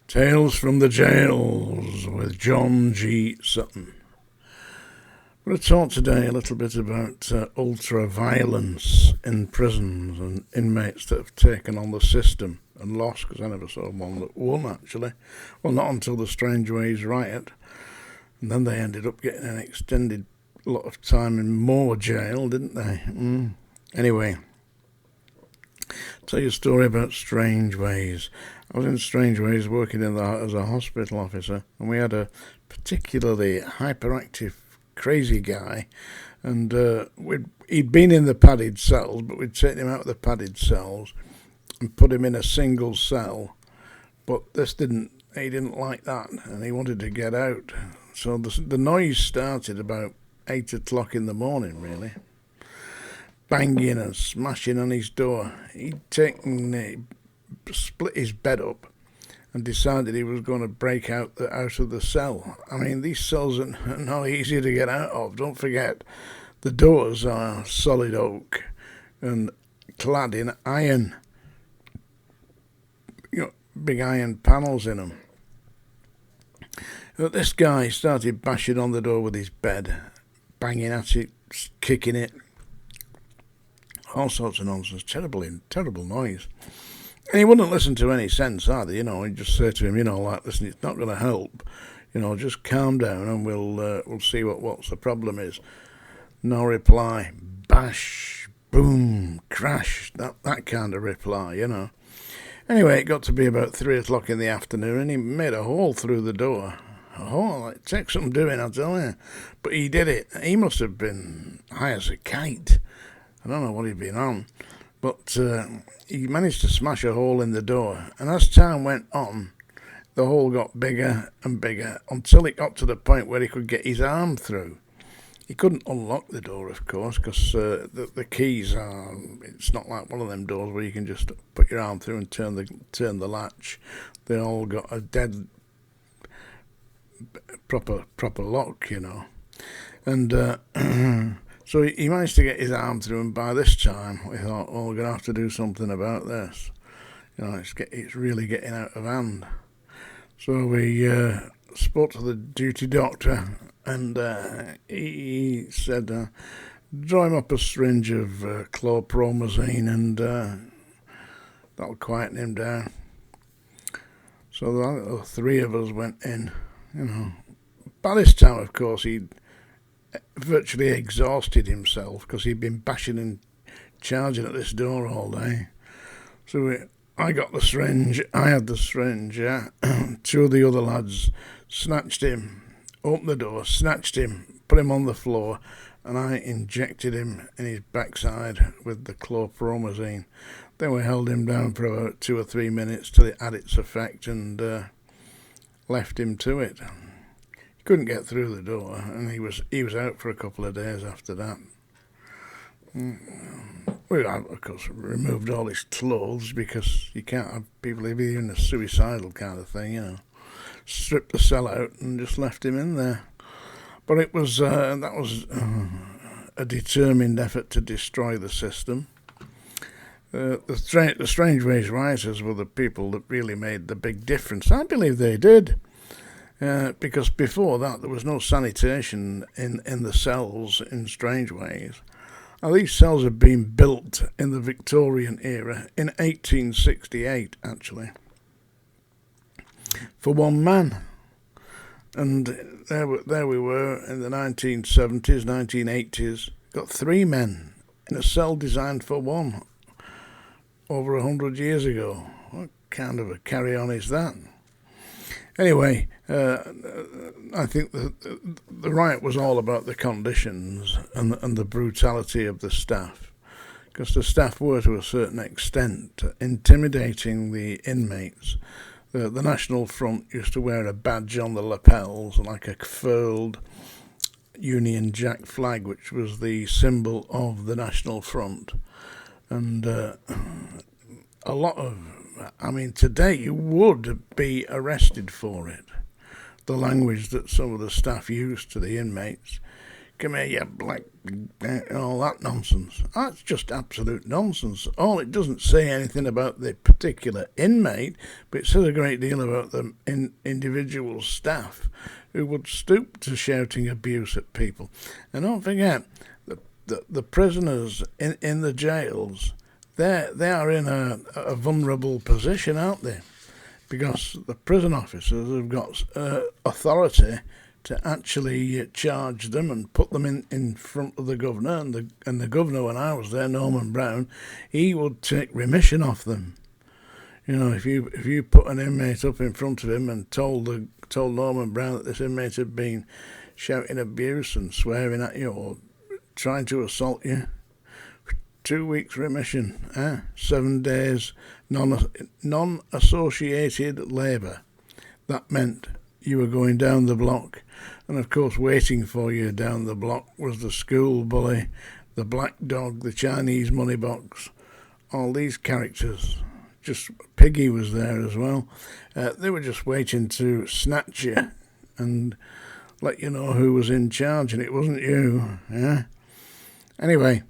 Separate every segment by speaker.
Speaker 1: Tales from the Jails with John G. Sutton. I'm going to talk today a little bit about ultra-violence in prisons and inmates that have taken on the system and lost, because I never saw one that won, actually. Well, not until the Strangeways riot. And then they ended up getting an extended lot of time in more jail, didn't they? Anyway, I'll tell you a story about Strangeways. I was in Strangeways working as a hospital officer, and we had a particularly hyperactive, crazy guy, and he'd been in the padded cells, but we'd taken him out of the padded cells and put him in a single cell. But he didn't like that, and he wanted to get out. So the noise started about 8 o'clock in the morning, really. Banging and smashing on his door. He'd split his bed up and decided he was going to break out of the cell. I mean, these cells are not easy to get out of. Don't forget, the doors are solid oak and clad in iron. Big iron panels in them. But this guy started bashing on the door with his bed, banging at it, kicking it, all sorts of nonsense, terrible noise. And he wouldn't listen to any sense either, he'd just say to him, listen, it's not going to help, just calm down and we'll see what's the problem is. No reply. Bash, boom, crash, that kind of reply, Anyway, it got to be about 3 o'clock in the afternoon, and he made a hole through the door. It takes some doing, I tell you. But he did it. He must have been high as a kite. I don't know what he'd been on. But he managed to smash a hole in the door. And as time went on, the hole got bigger and bigger until it got to the point where he could get his arm through. He couldn't unlock the door, of course, because the keys are... It's not like one of them doors where you can just put your arm through and turn the latch. They all got a dead... proper lock, And so he managed to get his arm through, and by this time we thought, we're going to have to do something about this. It's really getting out of hand. So we spoke to the duty doctor, and he said, draw him up a syringe of chlorpromazine, and that'll quieten him down. So the three of us went in. By this time, of course, he'd virtually exhausted himself because he'd been bashing and charging at this door all day. So I got the syringe, I had the syringe, yeah. Two of the other lads snatched him, opened the door, snatched him, put him on the floor, and I injected him in his backside with the chlorpromazine. Then we held him down for about 2 or 3 minutes till it had its effect, and left him to it. He couldn't get through the door, and he was out for a couple of days after that. We, of course, removed all his clothes because you can't have people even a suicidal kind of thing, Stripped the cell out and just left him in there. But that was a determined effort to destroy the system. The Strangeways rioters were the people that really made the big difference. I believe they did, because before that there was no sanitation in the cells in Strangeways. Now, these cells had been built in the Victorian era in 1868, actually, for one man. And there we were in the 1970s, 1980s, got 3 men in a cell designed for one. Over 100 years ago. What kind of a carry-on is that? Anyway, I think the riot was all about the conditions and the brutality of the staff, because the staff were, to a certain extent, intimidating the inmates. The National Front used to wear a badge on the lapels, like a furled Union Jack flag, which was the symbol of the National Front. And today you would be arrested for it. The language that some of the staff used to the inmates, come here, you black, all that nonsense. That's just absolute nonsense. All it doesn't say anything about the particular inmate, but it says a great deal about the individual staff who would stoop to shouting abuse at people. And don't forget, the prisoners in the jails, they are in a vulnerable position, aren't they? Because the prison officers have got authority to actually charge them and put them in front of the governor, and the governor, when I was there, Norman Brown, he would take remission off them. You know, if you put an inmate up in front of him and told Norman Brown that this inmate had been shouting abuse and swearing at you or trying to assault you, 2 weeks remission, 7 days non-associated labour. That meant you were going down the block, and of course waiting for you down the block was the school bully, the black dog, the Chinese money box, all these characters. Just Piggy was there as well. They were just waiting to snatch you and let you know who was in charge, and it wasn't you. Yeah. Anyway,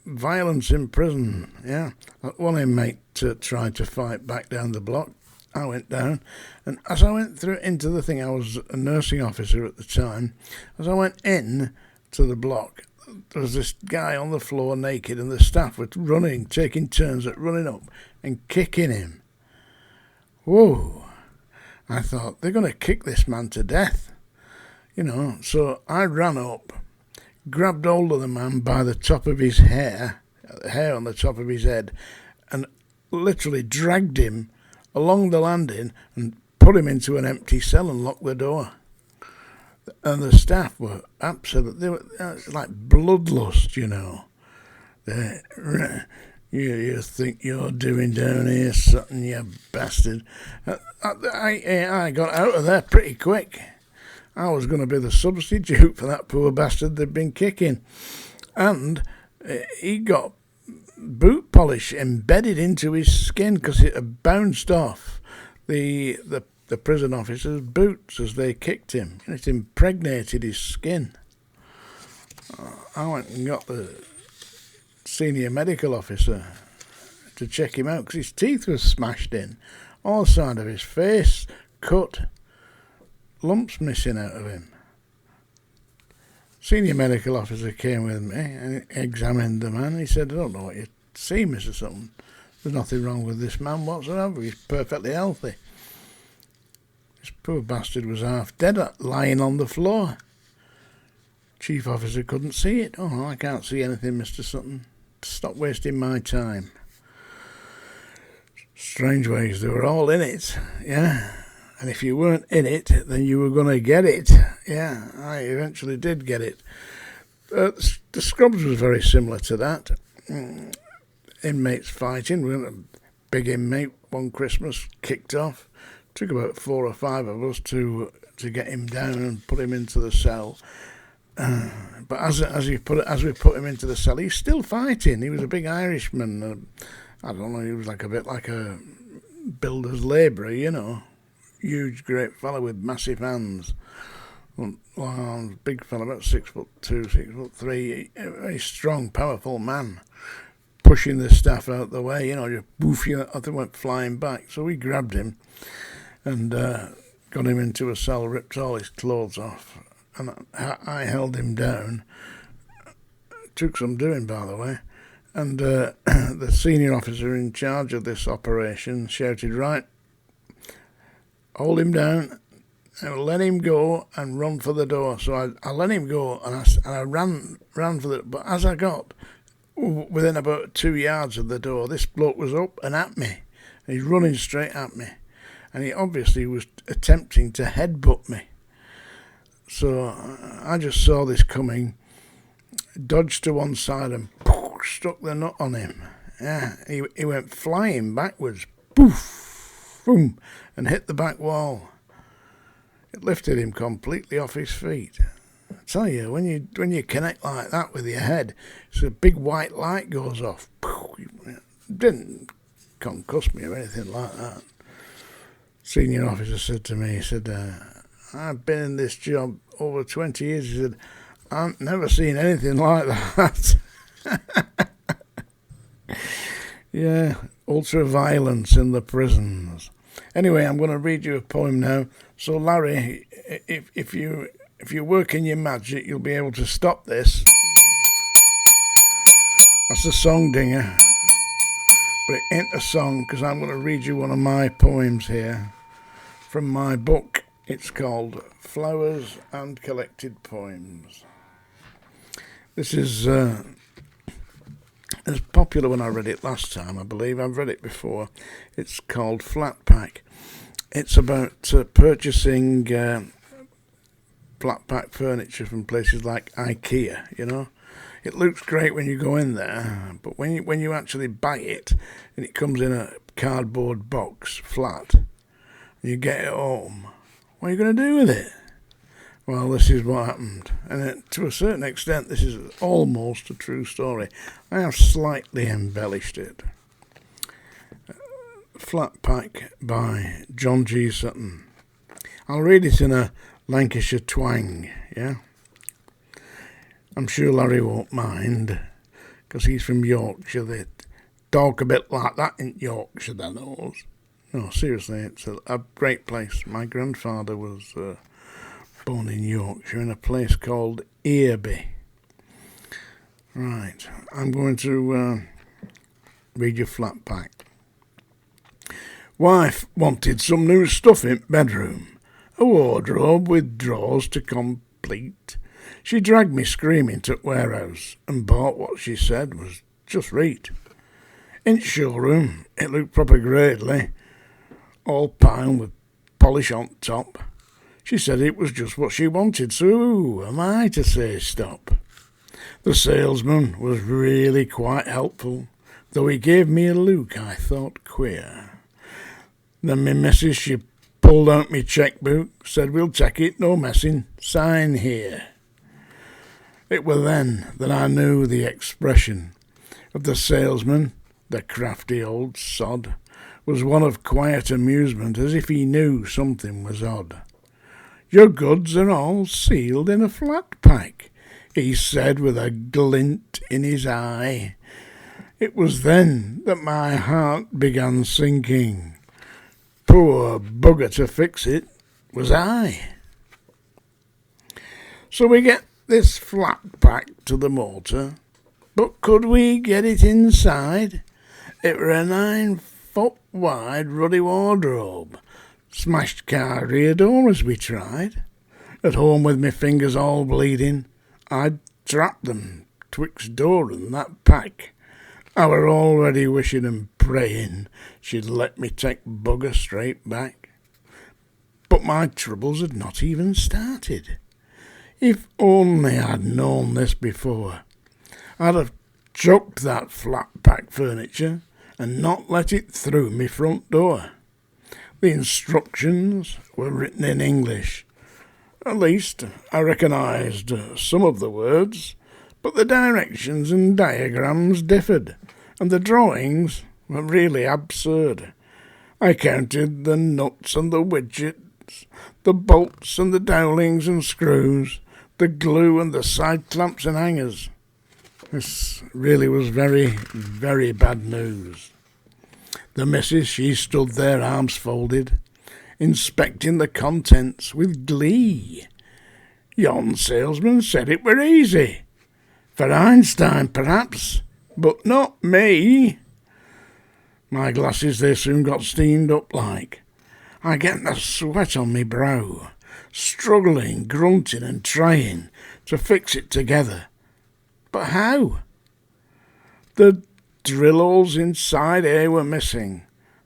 Speaker 1: violence in prison. Yeah, one inmate tried to fight back down the block. I went down, and as I went through into the thing, I was a nursing officer at the time. As I went in to the block, there was this guy on the floor naked, and the staff were running, taking turns at running up and kicking him. Whoa! I thought, they're going to kick this man to death. You know, so I ran up, grabbed hold of the man by the top of his hair on the top of his head, and literally dragged him along the landing and put him into an empty cell and locked the door. And the staff were absolutely, it's like bloodlust, you know. You think you're doing down here something, you bastard. I got out of there pretty quick. I was going to be the substitute for that poor bastard they'd been kicking. And he got boot polish embedded into his skin because it had bounced off the prison officer's boots as they kicked him. And it impregnated his skin. I went and got the senior medical officer to check him out because his teeth were smashed in. All side of his face, cut, lumps missing out of him. Senior medical officer came with me and examined the man. He said, I don't know what you see, Mr. Sutton. There's nothing wrong with this man whatsoever. He's perfectly healthy. This poor bastard was half dead, lying on the floor. Chief officer couldn't see it. Oh, I can't see anything, Mr. Sutton. Stop wasting my time. Strangeways, they were all in it, yeah. And if you weren't in it, then you were going to get it. Yeah, I eventually did get it. The Scrubs was very similar to that. Inmates fighting. We had a big inmate one Christmas, kicked off. Took about 4 or 5 of us to get him down and put him into the cell. But as we put him into the cell, he's still fighting. He was a big Irishman. I don't know, he was like a bit like a builder's labourer, you know. Huge, great fellow with massive hands. Well, big fellow, about 6'2", 6'3", a very strong, powerful man, pushing the staff out the way. You know, just woof, I think went flying back. So we grabbed him and got him into a cell, ripped all his clothes off, and I held him down. Took some doing, by the way. And the senior officer in charge of this operation shouted, right, hold him down and let him go and run for the door. So I let him go and I ran for the, but as I got within about 2 yards of the door, this bloke was up and at me. And he's running straight at me. And he obviously was attempting to headbutt me. So I just saw this coming, dodged to one side and struck the nut on him. Yeah, he went flying backwards, poof, boom, and hit the back wall. It lifted him completely off his feet. I tell you, when you connect like that with your head, it's a big white light goes off. It didn't concuss me or anything like that. Senior officer said to me, he said, I've been in this job over 20 years. He said, I've never seen anything like that. Yeah, ultra violence in the prisons. Anyway, I'm going to read you a poem now. So, Larry, if you work in your magic, you'll be able to stop this. That's a song dinger, but it ain't a song, because I'm going to read you one of my poems here from my book. It's called Flowers and Collected Poems. This is it was popular when I read it last time, I believe. I've read it before. It's called Flat Pack. It's about purchasing flat pack furniture from places like IKEA, you know. It looks great when you go in there, but when you actually buy it, and it comes in a cardboard box, flat, and you get it home, what are you going to do with it? Well, this is what happened, and to a certain extent, this is almost a true story. I have slightly embellished it. Flat Pack by John G. Sutton. I'll read it in a Lancashire twang, yeah? I'm sure Larry won't mind, because he's from Yorkshire. They talk a bit like that in Yorkshire, they knows. No, seriously, it's a great place. My grandfather was born in Yorkshire in a place called Earby. Right, I'm going to read you Flat Pack. Wife wanted some new stuff in bedroom, a wardrobe with drawers to complete. She dragged me screaming to warehouse and bought what she said was just right. In showroom, it looked proper gradely, all piled with polish on top. She said it was just what she wanted, so who am I to say stop? The salesman was really quite helpful, though he gave me a look I thought queer. Then me missus, she pulled out me chequebook, said we'll take it, no messing, sign here. It were then that I knew the expression of the salesman, the crafty old sod, was one of quiet amusement, as if he knew something was odd. Your goods are all sealed in a flat pack, he said with a glint in his eye. It was then that my heart began sinking. Poor bugger to fix it was I. So we get this flat pack to the motor, but could we get it inside? It were a 9-foot wide ruddy wardrobe, smashed car rear door as we tried. At home with me fingers all bleeding, I'd trapped them twixt door and that pack. I were already wishing and praying she'd let me take bugger straight back. But my troubles had not even started. If only I'd known this before, I'd have chucked that flat pack furniture and not let it through me front door. The instructions were written in English. At least I recognised some of the words, but the directions and diagrams differed, and the drawings were really absurd. I counted the nuts and the widgets, the bolts and the dowlings and screws, the glue and the side clamps and hangers. This really was very, very bad news. The missus, she stood there, arms folded, inspecting the contents with glee. Yon salesman said it were easy. For Einstein, perhaps, but not me. My glasses, they soon got steamed up like. I get the sweat on me brow, struggling, grunting and trying to fix it together. But how? The drill holes inside here were missing.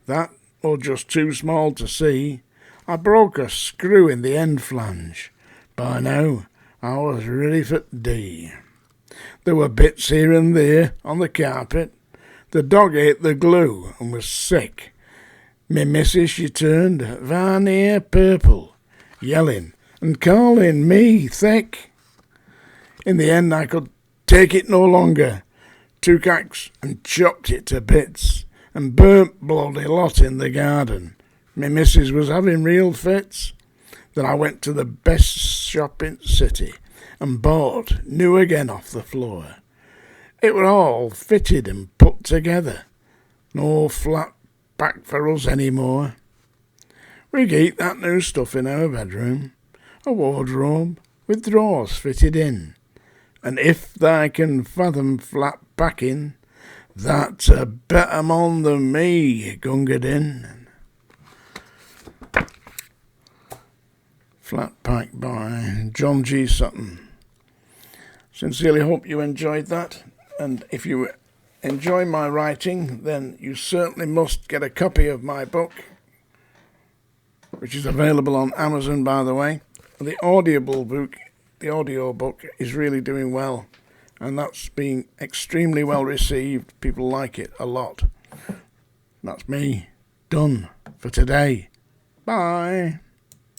Speaker 1: That, or just too small to see. I broke a screw in the end flange. By now, I was ready for D. There were bits here and there on the carpet. The dog ate the glue and was sick. Me missus, she turned Varnier purple, yelling and calling me thick. In the end, I could take it no longer. Took axe and chopped it to bits and burnt bloody lot in the garden. Me missus was having real fits. Then I went to the best shop in the city and bought new again off the floor. It were all fitted and put together, no flat back for us any more. We get that new stuff in our bedroom, a wardrobe with drawers fitted in, and if thou can fathom flat backing, that's a better mon than me, Gunga Din. Flat Pack by John G. Sutton. Sincerely hope you enjoyed that, and if you enjoy my writing, then you certainly must get a copy of my book, which is available on Amazon, by the way. The audio book is really doing well, and that's being extremely well received. People like it a lot. That's me done for today. Bye.